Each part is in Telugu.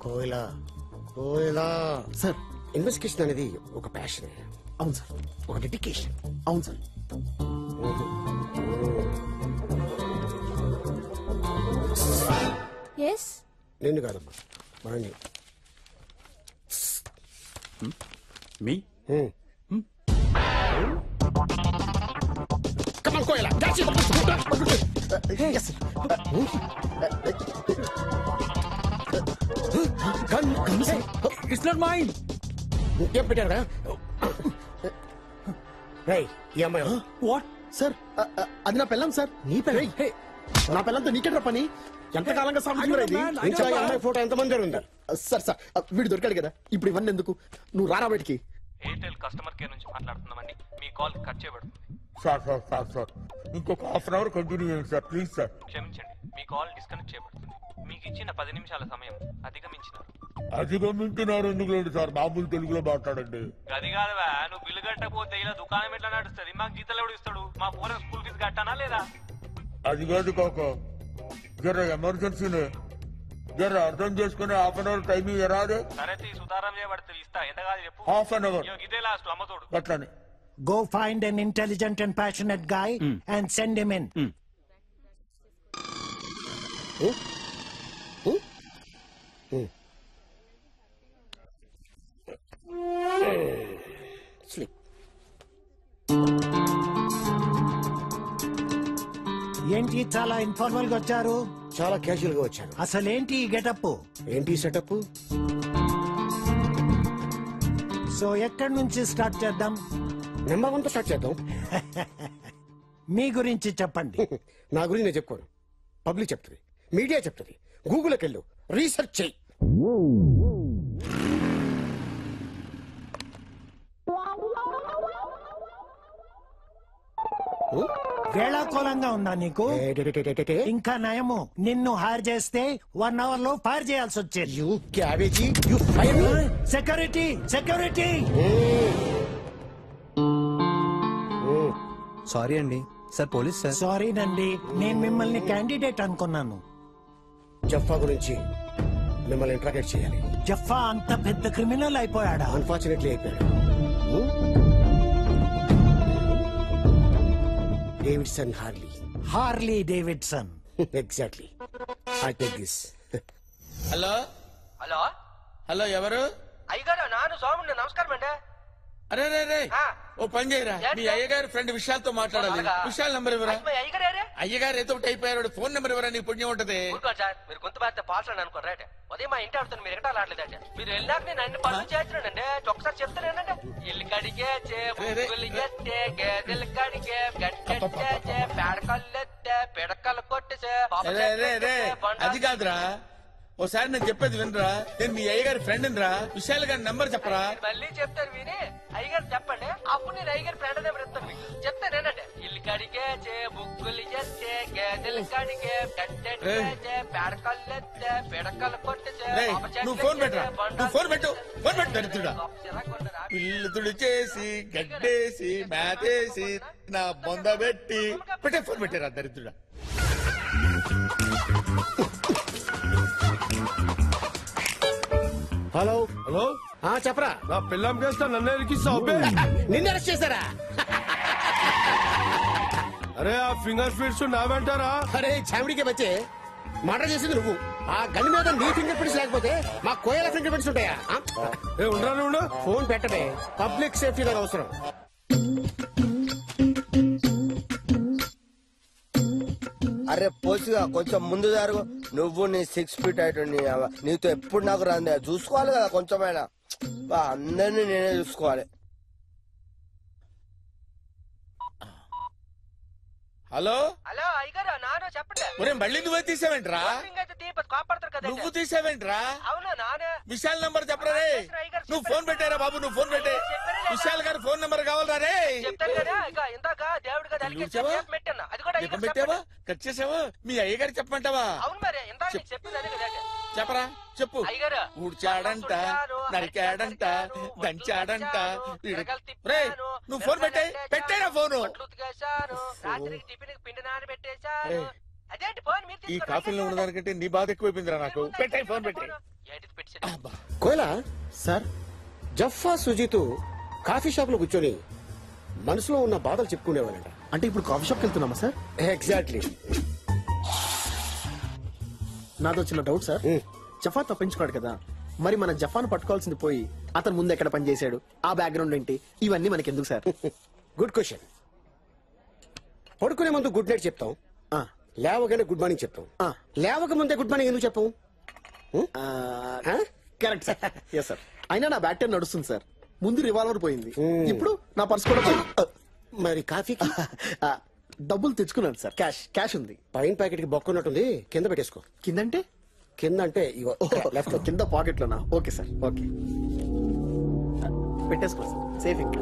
కోయిలా కోయిలా సార్ ఇన్వెస్టిగేషన్ అనేది ఒక ప్యాషన్. అవును సార్. ఒక డెడికేషన్. అవును సార్. ఎస్ నిన్ను కాదమ్మా వాణ్ణి. మీ Come on, కోయిలా. That's it. yes sir. Gun, sir. It's not mine. ఏం పెట్టారా? రేయ్, ఈ అమ్మాయి What? సార్ అది నా పెళ్ళం సార్. నీ పెళ్ళం? నా పెళ్ళంతో నీకెట్రా పని? ఎంతకాలంగా సాగుతున్నారు ఇది? ఇంకా ఈ అమ్మాయి ఫోటో ఎంతమంది దగ్గర ఉంది? సార్ సార్ వీడు దొరికాడు కదా, ఇప్పుడు ఇవన్నీ ఎందుకు? నువ్వు రారా బయటికి. ఎయిర్టెల్ కస్టమర్ కేర్ నుంచి మాట్లాడుతున్నామండి. మీ కాల్ కట్ చేయబడుతుంది. సార్ ఇంకొక హాఫ్ అన్ అవర్ కంటిన్యూ చేయండి సార్, ప్లీజ్ సార్. క్షమించండి, మీ కాల్ డిస్కనెక్ట్ చేయబడుతుంది. మీకు ఇచ్చిన 10 నిమిషాల సమయం అధిగమించినారు. అధిగమించినారు ఎందుకు లేదు సార్, మామూలు తెలుగులో మాట్లాడండి. అది కాదువా, నువ్వు బిల్లు కట్టకపోతే ఇలా దుకాణం ఎట్లా నడుస్తుంది? మాకు జీతాలు ఎవడు ఇస్తాడు? మా పూర స్కూల్ ఫీజు కట్టానా లేదా? అది కాదు కాక, జర ఎమర్జెన్సీనే, జర అర్థం చేసుకుని హాఫ్ అన్ అవర్ టైం ఇరాదే. సరే సుతారం చేయబడుతుంది, ఇస్తా. ఎంత కాదు చెప్పు. హాఫ్ అన్ అవర్ ఇదే లాస్ట్ అమ్మతోడు. అట్లానే. Go find an intelligent and passionate guy and send him in. Sleep. ఏంటి చాలా ఇన్ఫార్మల్ గా వచ్చారు? చాలా క్యాజువల్ గా వచ్చాను. అసలేంటి ఈ గెటప్? ఏంటి సెటప్? సో ఎక్కడి నుంచి స్టార్ట్ చేద్దాం? నెంబర్ 1తో స్టార్ట్ చేద్దాం. మీ గురించి చెప్పండి. నా గురించి నేను చెప్పుకోను, పబ్లిక్ చెప్తుంది, మీడియా చెప్తుంది. గూగుల్కి వెళ్ళు, రీసెర్చ్ చెయ్యి. వేళాకోళంగా ఉందా నీకు? ఇంకా నయము, నిన్ను హైర్ చేస్తే 1 hour లో ఫైర్ చేయాల్సి వచ్చేది. You cabbage, you fire me. Security security. Sorry అండి సార్, పోలీస్ సార్. సారీనండి, నేను మిమ్మల్ని క్యాండిడేట్ అనుకున్నాను. జఫా గురించి మిమ్మల్ని ఇంట్రాగేట్ చేయాలి. జఫా అంత పెద్ద క్రిమినల్ అయిపోయాడా? అన్ఫార్చునేట్లీ అయిపోయాడు. Davidson Harley. Harley Davidson. Exactly. I take this. Hello hello hello, ఎవరు? అయ్యగారు, నాను సోముండి. నమస్కారం అండి. అరే రే రే, ఓ పని చేయరా, మీ అయ్యగారి ఫ్రెండ్ విశాల్తో మాట్లాడాలి. విశాల్ నంబర్ ఇవ్వరా? అయ్యగారు ఏదో ఒకటి అయిపోయారు, ఫోన్ నెంబర్ ఇవ్వరా, నీ పుణ్యం ఉంటది. సార్, మీరు గొంతు బాధ్యత పాల్సండి అనుకోరు. రైట్, ఉదయం మా ఇంటి ఆడుతుంది, మీరు ఎక్కడ ఆడలేదంటే. మీరు వెళ్ళాక నేను అన్ని పనులు చేస్తున్నానండి. ఒకసారి చెప్తానేనండి. ఇల్లు కడిగే గేదెలు కడిగే గట్టెచ్చే పేడకల్లెత్తే పిడకలు కొట్టేసే. అది కాదురా, ఓసారి నేను చెప్పేది వినరా. నేను మీ అయ్యగారి ఫ్రెండ్ రా, విశాల్ గారి నంబర్ చెప్పరా. మళ్ళీ చెప్తారు విని అయ్యగారు చెప్పండి, అప్పుడు నేను అయ్యగారి ఫ్రెండ్ నెంబర్ ఇస్తాను మీకు. చెప్తానేనండి. ఇల్లు కడిగే బుక్కులు చేస్తే గేదెలు కడిగే గట్టెచ్చే పేడకల్లెత్తే పిడకలు కొట్టేసే. నువ్వు ఫోన్ పెట్టరా, నువ్వు ఫోన్ పెట్టు, ఫోన్ పెట్టు దరిద్రుడా. ఇల్లు తుడిచేసి గడ్డేసి మేతేసి నా బొంద పెట్టి పెట్టే, ఫోన్ పెట్టారా దరిద్రుడా. హలో హలో, చెప్పరా. నా పెళ్ళాం కేస్తా నన్ను ఎరికిస్తావు? నిన్ను అరెస్ట్ చేశారా? అరే ఆ ఫింగర్ ప్రింట్స్ నా వెంటారా? అరే చావిడికే వచ్చే మర్డర్ చేసింది నువ్వు. ఆ గన్ మీద నీ ఫింగర్ ప్రింట్స్ లేకపోతే మా కోయల ఫింగర్ ప్రింట్స్ ఉంటాయా? ఉండరా? ఫోన్ పెట్టడే, పబ్లిక్ సేఫ్టీ నాకు అవసరం. అరే పోసిగా కొంచెం ముందు జరుగు. నువ్వు నీ 6 feet నీతో ఎప్పుడు నాకు రాందే, చూసుకోవాలి కదా కొంచెమైనా. అందరినీ నేనే చూసుకోవాలి. హలో హలో అయ్యగారు, నాను చెప్పండి. ఒరే మళ్ళీ నువ్వే తీసావేంట్రా? కాపాడతారు కదా. నువ్వు తీసావేంట్రా? అవును నానే. విశాల్ నంబర్ చెప్పరా రే. నువ్వు ఫోన్ పెట్టారా బాబు, నువ్వు ఫోన్ పెట్టే. విశాల్ గారి ఫోన్ నంబర్ కావాలరా రే. చెప్తాను కదా. ఇందాక దేవుడు కదా పెట్టాను, అది కూడా పెట్టావా, కట్ చేసావా? మీ అయ్యగారు చెప్పమంటావా? అవును మరి, ఇందాక చెప్పింది కదా. చెప్పరా, చెప్పు. అయ్యగారు, ఊడ్చాడంట, నరికాడంట, దంచాడంట. రే నువ్వు ఫోన్ పెట్టే, పెట్టేరా ఫోను. రాత్రికి టిఫిన్ పిండి నాని పెట్టేశారు. అదేంటి ఫోన్ మీరు ఈ కాఫీలో ఉన్నదానికంటే నీ బాధ ఎక్కువైపోయిందిరా నాకు. పెట్టే, ఫోన్ పెట్టే. ఏటిది పెట్టాడు. కోయలా సార్ జఫా సుజీత్ కాఫీ షాప్ లో కూర్చొని మనసులో ఉన్న బాధలు చెప్పుకునేవాళ్ళంట. అంటే ఇప్పుడు కాఫీ షాప్కి వెళ్తున్నామా సార్? ఎగ్జాక్ట్లీ. నాదో చిన్న డౌట్ సార్. జఫా తప్పించుకున్నాడు కదా, మరి మన జఫాను పట్టుకోవాల్సింది పోయి అతను ముందు ఎక్కడ పని చేశాడు, ఆ బ్యాక్గ్రౌండ్ ఏంటి, ఇవన్నీ మనకి ఎందుకు సార్? Good question. పడుకునే ముందు గుడ్ నైట్ చెప్తాం, ఆ, లేవగానే గుడ్ మార్నింగ్ చెప్తాం. ఆ. లేవక ముందే గుడ్ మార్నింగ్ ఎందుకు చెప్పాం? Correct sir. Yes sir. అయినా నా బ్యాక్ టైం నడుస్తుంది సార్. ముందు రివాల్వర్ పోయింది, ఇప్పుడు నా పర్స్ కూడా పోయింది. మరి కాఫీకి ఆ, డబ్బులు తెచ్చుకున్నాను సార్. క్యాష్ ఉంది. పైన ప్యాకెట్ కి బొక్కున్నట్టుంది, కింద పెట్టేసుకో. కిందంటే కింద అంటే ఇగో లెఫ్ట్. కింద పాకెట్ లోనా? Okay sir, okay. పెట్టేసుకో సార్, సేఫ్ ఇంకా.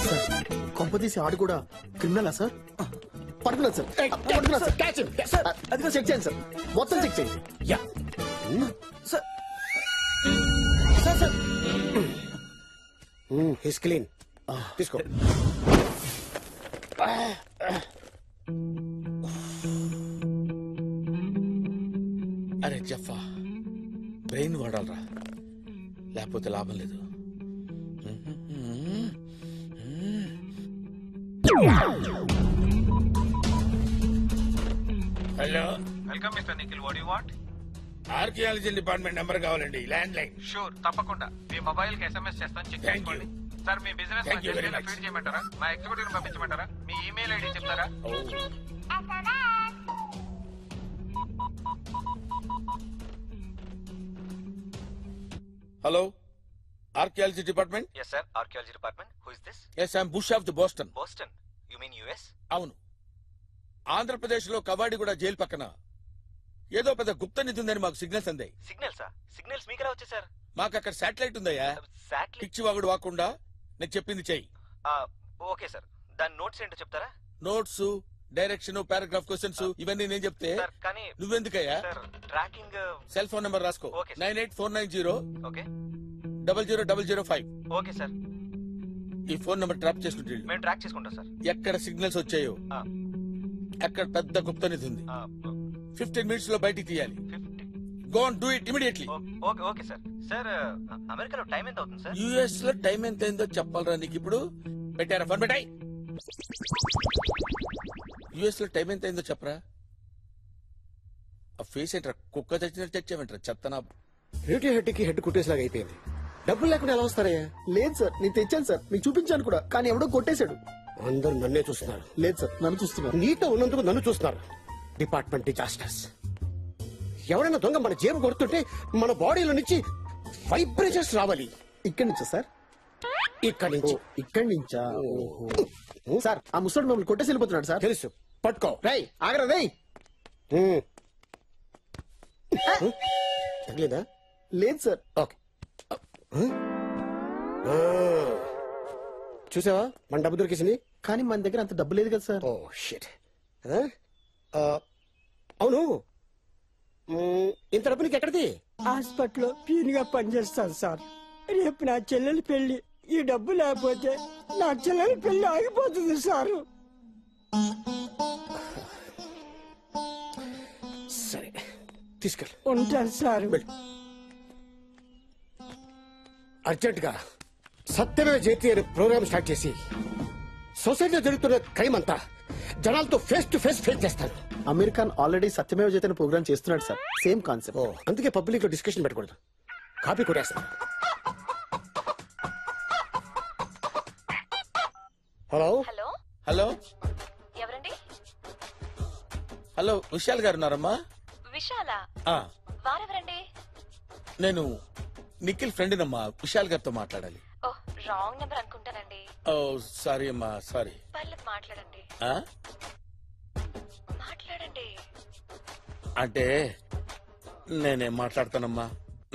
సార్, కొంపదీసి ఆడు కూడా క్రిమినలా సార్? పడుకున్నాను సార్, పడుకున్నాను sir. Catch him. Yes. Sir, అదిగో చెక్ చేయండి సార్, మొత్తం చెక్ చేయండి. Yeah. Sir sir sir he's clean. తీసుకో. అరే జఫా, బ్రెయిన్ వాడాలరా, లేకపోతే లాభం లేదు. Hello, welcome mister Nikhil. What you want? Archaeology department number కావాలండి, ల్యాండ్ లైన్. షూర్, తప్పకుండా. మీ మొబైల్ కి SMS చేస్తాను, చెక్ Thank చేసుకోండి. సార్, మీ business Thank you very much. Feed చేయమంటారా? మా ఎగ్జిక్యూటివ్ పంపించమంటారా? మీ ఈమెయిల్ ఐడి చెప్తారా? Hello, archaeology department. Yes, sir. Archaeology department. Who is this? Yes, I am Bush of the Boston. Boston. You mean US? అవును, ఆంధ్రప్రదేశ్ లో కవాడిగూడ జైలు పక్కన ఏదో పెద్ద గుప్త నిధి ఉందని మాకు సిగ్నల్స్ అందాయి. Signals, sir. Signals మీకు ఎలా వచ్చాయి, సార్? మాకు అక్కడ శాటిలైట్ ఉందయ్యా. Satellite. పిచ్చి వాగుడు వాకుండా నేను చెప్పింది చెయ్యి. Okay sir. దాని నోట్స్ ఏంటో చెప్తారా? నోట్స్, డైరెక్షన్, పారాగ్రాఫ్ క్వశ్చన్స్ ఇవన్నీ నేను చెప్తే సార్, కానీ నువ్వెందుకయ్యా? Sir tracking. Cell phone number రాసుకో. Okay, sir. 98490 okay 00005. Okay sir. ఈ ఫోన్ నెంబర్ ట్రాప్ చేసుకుంటే వెళ్ళు. మేము ట్రాక్ చేసుకుంటాం సార్. ఎక్కడ సిగ్నల్స్ వచ్చాయో ఆ, అక్కడ పెద్ద గుప్త నిధి ఉంది. ఆ, 15 మినిట్స్ లో బయటికి తీయాలి. 50. Go on do it immediately. Okay okay sir. Sir, అమెరికాలో టైం ఎంత అవుతుంది సార్? యుఎస్ లో టైం ఎంత అయిందో చెప్పాలరా నీకు ఇప్పుడు? పెట్టారా ఫోన్ పెట్టాయి? యుఎస్ లో టైం ఎంత అయిందో చెప్పరా? ఆ ఫేస్ ఏంట్రా, కుక్క చచ్చినట్టు చచ్చావేంట్రా చెత్తనా? డ్యూటీ హెడ్ కి హెడ్ కుట్టేసేలాగా అయిపోయింది. డబ్బులు లేకుండా ఎలా వస్తారయ్యా? లేదు సార్, నేను తెచ్చాను సార్, మీకు చూపించాను కూడా, కానీ ఎవడో కొట్టేశాడు. అందరూ నన్నే చూస్తున్నారు. లేదు సార్, నన్ను చూస్తున్నారు. నీతో ఉన్నందుకు నన్ను చూస్తున్నారు. Department disasters. ఎవరైనా దొంగ మన జేబు కొడుతుంటే మన బాడీలో నుంచి వైబ్రేషన్స్ రావాలి. ఇక్కడి నుంచా సార్? ఇక్కడి నుంచి. ఇక్కడి నుంచా? ఓహో. సార్, ఆ ముసడు మమ్మల్ని కొట్టేసి వెళ్ళిపోతున్నాడు సార్. తెలుసు, పట్టుకో. రై ఆగరా రై. తగిలేదా? లేదు సార్. ఓకే. చూసావా, మన డబ్బు దొరికేసింది. కానీ మన దగ్గర అంత డబ్బు లేదు కదా సార్. Oh shit. అవును, ఇంత డబ్బు నీకు ఎక్కడిది? హాస్పిటల్లో పీన్ గా పనిచేస్తాను సార్. రేపు నా చెల్లెలి పెళ్లి. ఈ డబ్బు లేకపోతే నా చెల్లెలి పెళ్లి ఆగిపోతుంది సారు. సరే, తీసుకెళ్ళి ఉంటాను సారు. అర్జెంట్ గా సత్యమే జయతి అనే ప్రోగ్రామ్ స్టార్ట్ చేసి సొసైటీలో జరుగుతున్న క్రైమ్ అంతా జనాలతో ఫేస్ టు ఫేస్ చేస్తాను. అమెరికన్ ఆల్రెడీ సత్యమేవ జయతే ప్రోగ్రామ్ చేస్తున్నాడు సార్, సేమ్ కాన్సెప్ట్. అందుకే పబ్లిక్ లో డిస్కషన్ పెట్టకూడదు. కాపీ కొట్టేస్తాను. హలో హలో హలో ఎవరండి? హలో, విశాల్ గారు ఉన్నారమ్మా? విశాల? ఆ, వారెవరండి? నేను నిఖిల్ ఫ్రెండ్నమ్మా. విశాల్ గారితో మాట్లాడాలి. ఓ, రాంగ్ నెంబర్ అనుకుంటానండి. ఓ సారీ అమ్మా, సారీ. పర్లేదు, మాట్లాడండి. ఆ? మాట్లాడండి. అంటే నేనేం మాట్లాడతానమ్మా,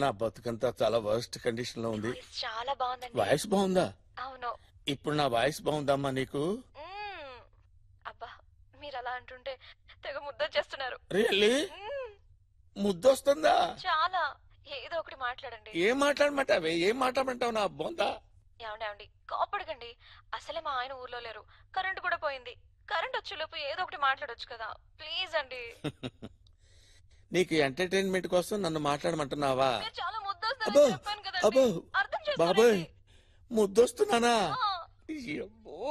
నా బతుకంతా చాలా వర్స్ట్ కండిషన్ లో ఉంది. వాయిస్ చాలా బాగుందండి. వాయిస్ బాగుందా? అవును. ఇప్పుడు నా వాయిస్ బాగుందమ్మా నీకు? అబ్బా, మీరు అలా అంటుంటే తెగ ముద్ద చేస్తున్నారు. రియల్లీ? ముద్దొస్తుందా? చాలా. ఏదో ఒకటి మాట్లాడండి. ఏం మాట్లాడమంటావే? ఏం మాట్లాడమంటావు నా బొందా? ఏమండి, కోపడకండి. అసలే మా ఆయన ఊర్లో లేరు, కరెంటు కూడా పోయింది. కరెంట్ వచ్చేలోపు ఏదో ఒకటి మాట్లాడొచ్చు కదా ప్లీజ్ అండి. నీకు ఎంటర్టైన్మెంట్ కోసం నన్ను మాట్లాడమంటున్నావా? మీరు చాలా అబ్బో ముద్దొస్తుందని చెప్పాను కదండి. అబ్బో అర్థం బాబాయ్ చేసుకోండి. ముద్దొస్తున్నానా?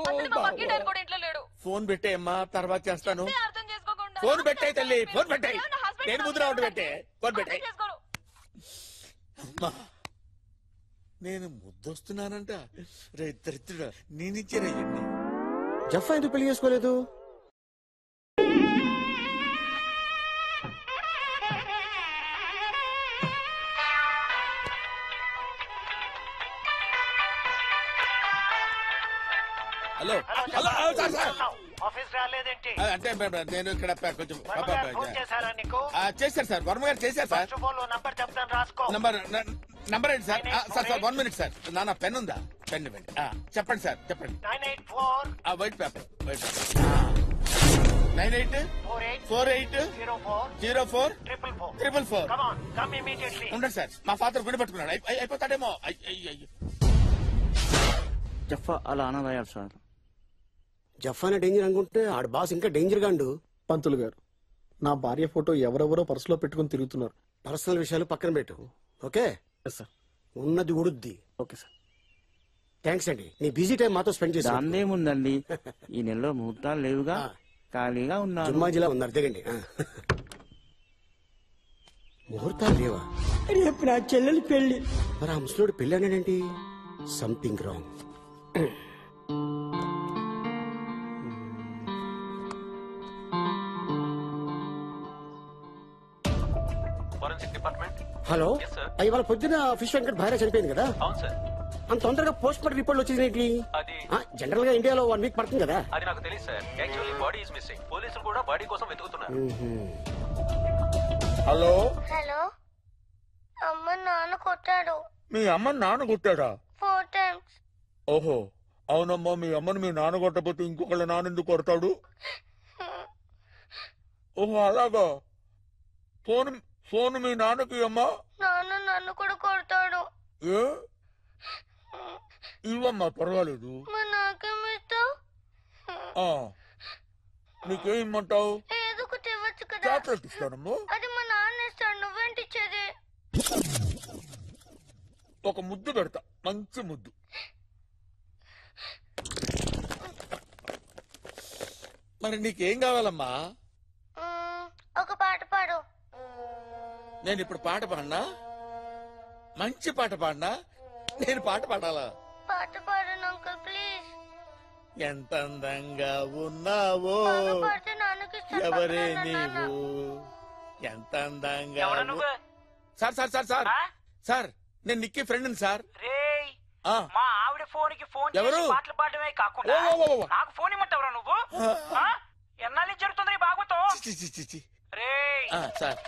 అసలు మా పక్కింటి ఆయన కూడా ఇంట్లో లేడు. ఫోన్ పెట్టేయమ్మా, తర్వాత చేస్తాను. చెప్తే అర్థం చేసుకోకుండా ఫోన్ పెట్టాయి తల్లి, ఫోన్ పెట్టాయి. నా husband నేను ముద్ర ఒకటి పెట్టే, ఫోన్ పెట్టాయి. అర్థం చేసుకోరు. అమ్మా నేను ముద్దొస్తున్నానంట. రే దరిద్రుడా, నేనిచ్చానయ్యండి. జఫా ఎందుకు పెళ్లి చేసుకోలేదు? Hello hello sir sir office రాలేదేంటి? అంటే నేను ఇక్కడ కొంచెం ఫోన్ చేశారా నీకు? చేశారు సార్, వర్మ గారు చేశారు sir. First of all number చెప్తాను రాసుకో. నంబర్ ఏంటి సార్? Sir 1 minute sir. నాన్న పెన్ ఉందా? పెన్ ఇవ్వండి. చెప్పండి సార్, చెప్పండి. 984 white paper 98480404 Come on, come immediately. ఉండండి సార్, మా ఫాదర్ గుడి పట్టుకున్నాడు. అయిపోతాడేమో. అయ్యో జఫా అలా అనదయ్యారు సార్. జఫానే డేంజర్ అనుకుంటే ఆడ బాస్ ఇంకా డేంజర్ గాండు. పంతులు గారు, నా భార్య ఫోటో ఎవరెవరో పర్సులో పెట్టుకుని తిరుగుతున్నారు. పర్సనల్ విషయాలు పక్కన పెట్టు, ఓకే? సార్ ఉన్నది ఉడుద్ది. Okay sir. థ్యాంక్స్ అండి, నీ బిజీ టైం మాతో స్పెండ్ చేసి. దాందేముందండి, ఈ నెలలో ముహూర్తాలు లేవుగా, ఖాళీగా ఉన్నారు. జుమ్మాజిలా ఉన్నారు, దిగండి. ముహూర్తాలు లేవా? రేపు నా చెల్లెలి పెళ్లి. మరి ఆ ముసలోడు పెళ్ళి అన్నాడేంటి? Something wrong. Forensic department. Hello, Yes, sir. ఇవాళ పొద్దున ఫిష్ వెంకట్ భార్య చనిపోయింది కదా? అవును సార్. అంత తొందరగా పోస్ట్ మార్టం రిపోర్ట్ వచ్చింది. అది జనరల్ గా ఇండియాలో 1 వీక్ పడుతుంది కదా? అది నాకు తెలియదు sir. Actually body is missing. పోలీసులు కూడా బాడీ కోసం వెతుకుతున్నారు. హలో హలో, అమ్మ నాన్న కొట్టాడు. మీ అమ్మని నాన్న కొట్టాడా? 4 times. ఓహో అవునమ్మా, మీ అమ్మని మీ నాన్న కొట్టకపోతే ఇంకొకళ్ళ నాన్న ఎందుకు కొడతాడు? ఓహో అలాగా. ఫోన్ మీ నాన్నకి అమ్మా. నాన్న నన్ను కూడా కొడతాడు. ఏ ఇవ్వమ్మా, పర్వాలేదు. మరి నాకేమిస్తావు? నీకేం ఇమ్మంటావు? ఏదో ఒకటి ఇవ్వచ్చు కదా. చాక్లెట్ ఇస్తానమ్మా. అది మా నాన్న ఇస్తాడు, నువ్వేంటి ఇచ్చేది? ఒక ముద్దు పెడతా, మంచి ముద్దు. మరి నీకేం కావాలమ్మా? ఒక పాట పాడు. నేను ఇప్పుడు పాట పాడినా? మంచి పాట పాడినా? నేను పాట పాడాలా? పాట పాడు అంకుల్ ప్లీజ్. ఎంత అందంగా ఉన్నావో పాడితే నాన్నకి ఇస్తాను. ఎవరే నీవు, ఎంత అందంగా sir sir sir sir sir నేను నిక్కీ ఫ్రెండ్ సార్. మా ఆవిడ ఫోన్ కి ఫోన్ ఎవరు? చేసి పాటలు పాడమే కాకుండా నాకు ఫోన్ ఇమ్మంటావురా నువ్వు? ఎన్నాళ్ళు జరుగుతుంది భాగవతం? సార్